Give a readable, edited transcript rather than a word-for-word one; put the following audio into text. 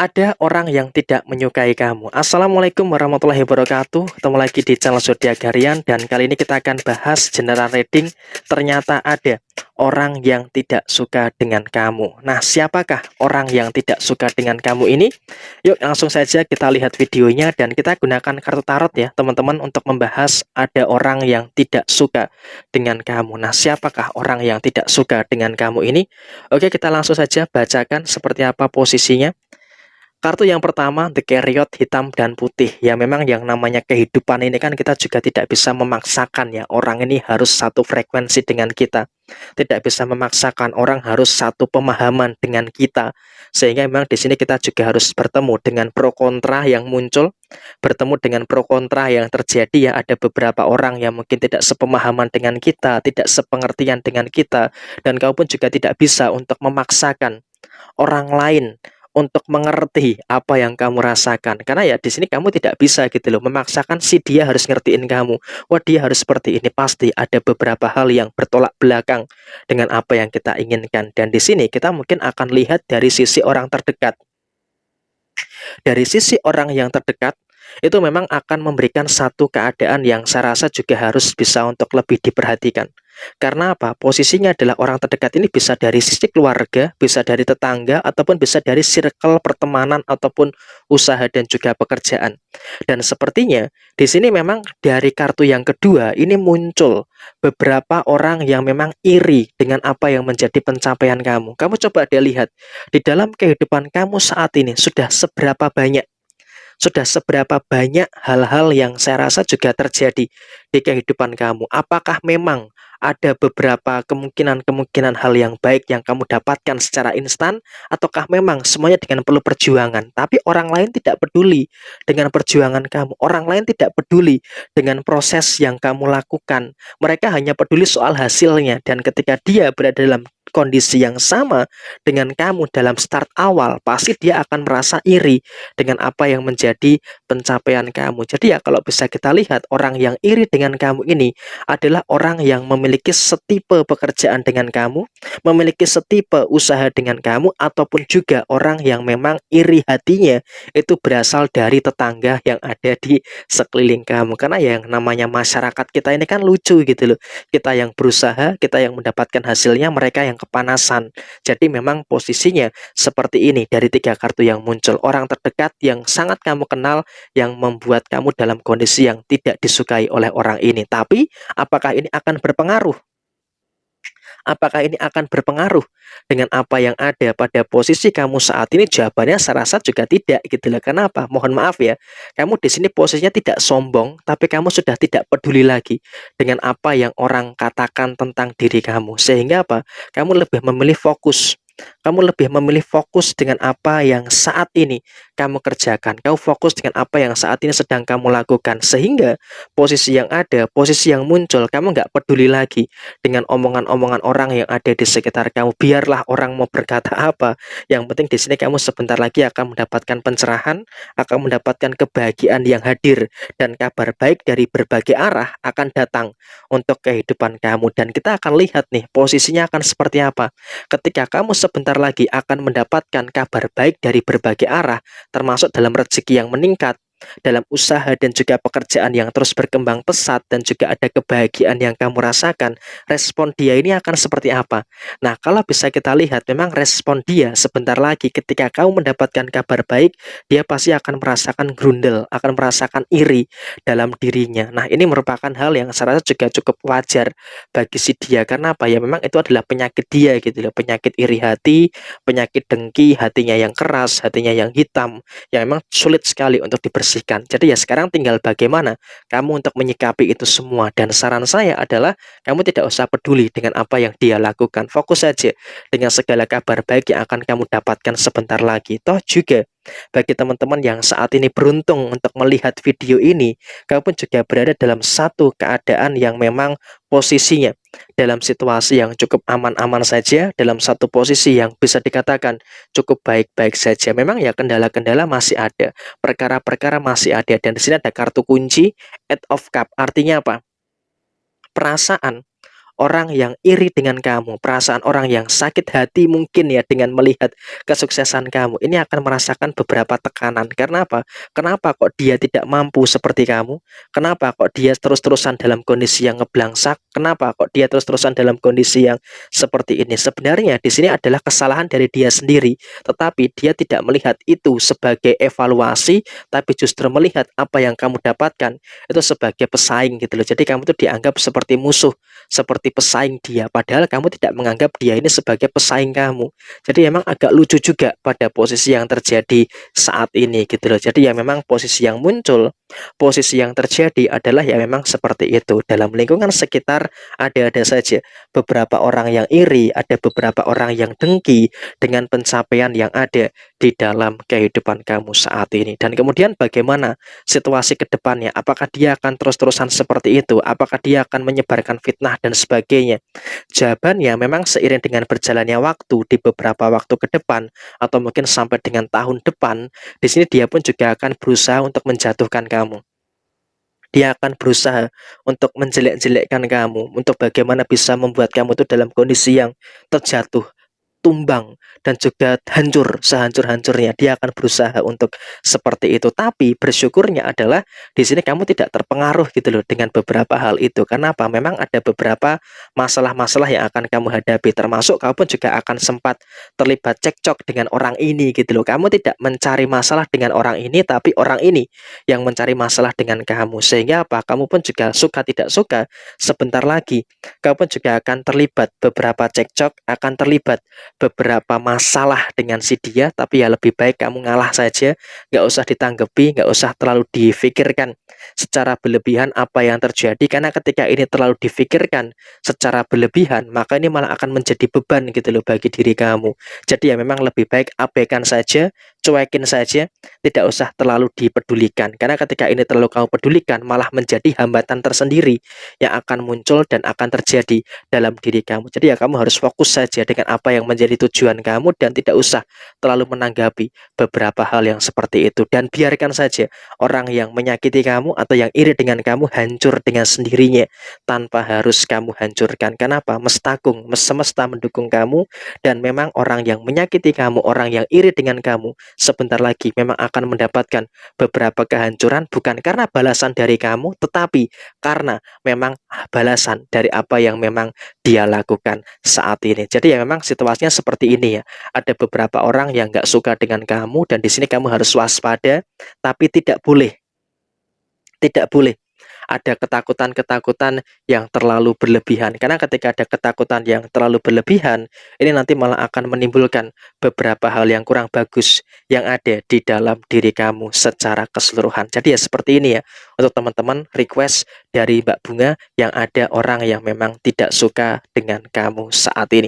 Ada orang yang tidak menyukai kamu. Assalamualaikum warahmatullahi wabarakatuh. Ketemu lagi di channel Zodiak Harian. Dan kali ini kita akan bahas general reading. Ternyata ada orang yang tidak suka dengan kamu. Nah, siapakah orang yang tidak suka dengan kamu ini? Yuk langsung saja kita lihat videonya. Dan kita gunakan kartu tarot ya teman-teman, untuk membahas ada orang yang tidak suka dengan kamu. Nah, siapakah orang yang tidak suka dengan kamu ini? Oke, kita langsung saja bacakan seperti apa posisinya. Kartu yang pertama, The Chariot, hitam dan putih. Ya memang yang namanya kehidupan ini kan kita juga tidak bisa memaksakan ya orang ini harus satu frekuensi dengan kita. Tidak bisa memaksakan orang harus satu pemahaman dengan kita. Sehingga memang di sini kita juga harus bertemu dengan pro kontra yang muncul, bertemu dengan pro kontra yang terjadi ya. Ada beberapa orang yang mungkin tidak sepemahaman dengan kita, tidak sepengertian dengan kita, dan kau pun juga tidak bisa untuk memaksakan orang lain untuk mengerti apa yang kamu rasakan. Karena ya di sini kamu tidak bisa gitu loh memaksakan si dia harus ngertiin kamu. Wah, dia harus seperti ini. Pasti ada beberapa hal yang bertolak belakang dengan apa yang kita inginkan. Dan di sini kita mungkin akan lihat dari sisi orang terdekat. Dari sisi orang yang terdekat, itu memang akan memberikan satu keadaan yang saya rasa juga harus bisa untuk lebih diperhatikan. Karena apa? Posisinya adalah orang terdekat ini bisa dari sisi keluarga, bisa dari tetangga, ataupun bisa dari circle pertemanan, ataupun usaha dan juga pekerjaan. Dan sepertinya di sini memang dari kartu yang kedua ini muncul beberapa orang yang memang iri dengan apa yang menjadi pencapaian kamu. Kamu coba deh lihat di dalam kehidupan kamu saat ini sudah seberapa banyak hal-hal yang saya rasa juga terjadi di kehidupan kamu. Apakah memang ada beberapa kemungkinan hal yang baik yang kamu dapatkan secara instan, ataukah memang semuanya dengan perlu perjuangan, tapi orang lain tidak peduli dengan perjuangan kamu, orang lain tidak peduli dengan proses yang kamu lakukan, mereka hanya peduli soal hasilnya. Dan ketika dia berada dalam kondisi yang sama dengan kamu dalam start awal, pasti dia akan merasa iri dengan apa yang menjadi pencapaian kamu. Jadi ya kalau bisa kita lihat, orang yang iri dengan kamu ini adalah orang yang memiliki setipe pekerjaan dengan kamu, memiliki setipe usaha dengan kamu, ataupun juga orang yang memang iri hatinya itu berasal dari tetangga yang ada di sekeliling kamu. Karena yang namanya masyarakat kita ini kan lucu gitu loh. Kita yang berusaha, kita yang mendapatkan hasilnya, mereka yang kepanasan. Jadi memang posisinya seperti ini dari tiga kartu yang muncul. Orang terdekat yang sangat kamu kenal yang membuat kamu dalam kondisi yang tidak disukai oleh orang ini. Tapi apakah ini akan berpengaruh? Apakah ini akan berpengaruh dengan apa yang ada pada posisi kamu saat ini? Jawabannya saya rasa juga tidak gitu loh. Kenapa? Mohon maaf ya. Kamu di sini posisinya tidak sombong, tapi kamu sudah tidak peduli lagi dengan apa yang orang katakan tentang diri kamu. Sehingga apa? Kamu lebih memilih fokus. Kamu lebih memilih fokus dengan apa yang saat ini kamu kerjakan. Kamu fokus dengan apa yang saat ini sedang kamu lakukan. Sehingga posisi yang ada, posisi yang muncul, kamu nggak peduli lagi dengan omongan-omongan orang yang ada di sekitar kamu. Biarlah orang mau berkata apa. Yang penting di sini kamu sebentar lagi akan mendapatkan pencerahan, akan mendapatkan kebahagiaan yang hadir, dan kabar baik dari berbagai arah akan datang untuk kehidupan kamu. Dan kita akan lihat nih posisinya akan seperti apa. Ketika kamu sebentar lagi akan mendapatkan kabar baik dari berbagai arah, termasuk dalam rezeki yang meningkat, dalam usaha dan juga pekerjaan yang terus berkembang pesat, dan juga ada kebahagiaan yang kamu rasakan, respon dia ini akan seperti apa? Nah, kalau bisa kita lihat, memang respon dia sebentar lagi ketika kamu mendapatkan kabar baik, dia pasti akan merasakan grundel, akan merasakan iri dalam dirinya. Nah, ini merupakan hal yang saya rasa juga cukup wajar bagi si dia. Karena apa ya? Memang itu adalah penyakit dia gitu loh, penyakit iri hati, penyakit dengki, hatinya yang keras, hatinya yang hitam, yang memang sulit sekali untuk dibersihkan. Jadi ya sekarang tinggal bagaimana kamu untuk menyikapi itu semua. Dan saran saya adalah kamu tidak usah peduli dengan apa yang dia lakukan. Fokus saja dengan segala kabar baik yang akan kamu dapatkan sebentar lagi. Toh juga bagi teman-teman yang saat ini beruntung untuk melihat video ini, kamu pun juga berada dalam satu keadaan yang memang posisinya dalam situasi yang cukup aman-aman saja, dalam satu posisi yang bisa dikatakan cukup baik-baik saja. Memang ya kendala-kendala masih ada, perkara-perkara masih ada, dan di sini ada kartu kunci Eight of Cup. Artinya apa? Perasaan orang yang iri dengan kamu, perasaan orang yang sakit hati mungkin ya dengan melihat kesuksesan kamu, ini akan merasakan beberapa tekanan. Karena apa? Kenapa kok dia tidak mampu seperti kamu? Kenapa kok dia terus-terusan dalam kondisi yang ngeblangsak? Kenapa kok dia terus-terusan dalam kondisi yang seperti ini? Sebenarnya di sini adalah kesalahan dari dia sendiri, tetapi dia tidak melihat itu sebagai evaluasi, tapi justru melihat apa yang kamu dapatkan itu sebagai pesaing gitu loh. Jadi kamu tuh dianggap seperti musuh, seperti pesaing dia, padahal kamu tidak menganggap dia ini sebagai pesaing kamu. Jadi memang agak lucu juga pada posisi yang terjadi saat ini gitu loh. Jadi ya memang posisi yang muncul, posisi yang terjadi adalah ya memang seperti itu. Dalam lingkungan sekitar ada-ada saja beberapa orang yang iri, ada beberapa orang yang dengki dengan pencapaian yang ada di dalam kehidupan kamu saat ini. Dan kemudian bagaimana situasi ke depannya? Apakah dia akan terus-terusan seperti itu? Apakah dia akan menyebarkan fitnah dan sebagainya? Jawabannya memang seiring dengan berjalannya waktu di beberapa waktu ke depan atau mungkin sampai dengan tahun depan, di sini dia pun juga akan berusaha untuk menjatuhkan kamu. Dia akan berusaha untuk menjelek-jelekkan kamu, untuk bagaimana bisa membuat kamu itu dalam kondisi yang terjatuh, tumbang, dan juga hancur sehancur-hancurnya. Dia akan berusaha untuk seperti itu. Tapi bersyukurnya adalah di sini kamu tidak terpengaruh gitu loh dengan beberapa hal itu. Kenapa? Memang ada beberapa masalah-masalah yang akan kamu hadapi, termasuk kamu pun juga akan sempat terlibat cekcok dengan orang ini gitu loh. Kamu tidak mencari masalah dengan orang ini, tapi orang ini yang mencari masalah dengan kamu. Sehingga apa? Kamu pun juga suka tidak suka, sebentar lagi kamu pun juga akan terlibat beberapa cekcok, akan terlibat beberapa masalah dengan si dia, tapi ya lebih baik kamu ngalah saja, nggak usah ditanggapi, nggak usah terlalu difikirkan secara berlebihan apa yang terjadi, karena ketika ini terlalu difikirkan secara berlebihan, maka ini malah akan menjadi beban gitu loh bagi diri kamu. Jadi ya memang lebih baik abaikan saja, cuekin saja, tidak usah terlalu dipedulikan, karena ketika ini terlalu kamu pedulikan, malah menjadi hambatan tersendiri yang akan muncul dan akan terjadi dalam diri kamu. Jadi ya kamu harus fokus saja dengan apa yang menjadi tujuan kamu dan tidak usah terlalu menanggapi beberapa hal yang seperti itu, dan biarkan saja orang yang menyakiti kamu atau yang iri dengan kamu hancur dengan sendirinya tanpa harus kamu hancurkan. Kenapa? Mestakung, semesta mendukung kamu, dan memang orang yang menyakiti kamu, orang yang iri dengan kamu sebentar lagi memang akan mendapatkan beberapa kehancuran, bukan karena balasan dari kamu, tetapi karena memang balasan dari apa yang memang dia lakukan saat ini. Jadi ya memang situasinya seperti ini ya. Ada beberapa orang yang nggak suka dengan kamu, dan di sini kamu harus waspada, tapi tidak boleh ada ketakutan-ketakutan yang terlalu berlebihan. Karena ketika ada ketakutan yang terlalu berlebihan, ini nanti malah akan menimbulkan beberapa hal yang kurang bagus yang ada di dalam diri kamu secara keseluruhan. Jadi ya seperti ini ya, untuk teman-teman, request dari Mbak Bunga yang ada orang yang memang tidak suka dengan kamu saat ini.